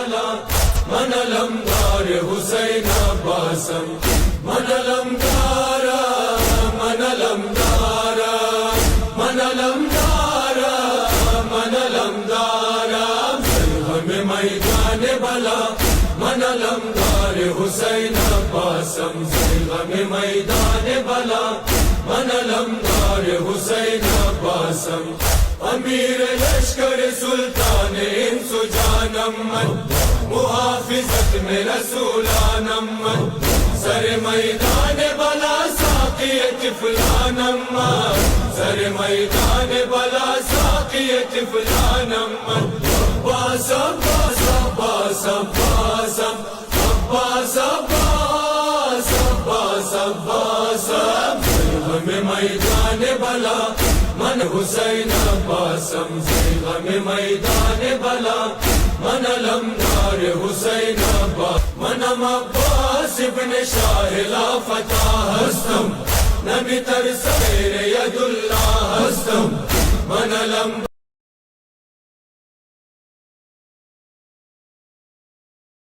بلا من علمدار حسین عباسم من علمدارا من علمدارا من علمدارا من علمدارا ہمیں میدان بلا من علمدار حسین عباسم ہمیں میدان بلا من علمدار حسین عباسم امیر لشکر سلطان انس و جانم محافظت میں رسولانم سر میدان بلا ساقی طفلانم سر میدان بلا ساقی طفلانم عباس عباس عباس عباس عباس عباس عباس عباس ہمیں میدان بلا من حسین عباسم ہمیں میدان بلا من علمدار حسین عباس منم عباس ابن شاہ لا فتح ہستم نبی تر سیر ید اللہ ہستم من علمدار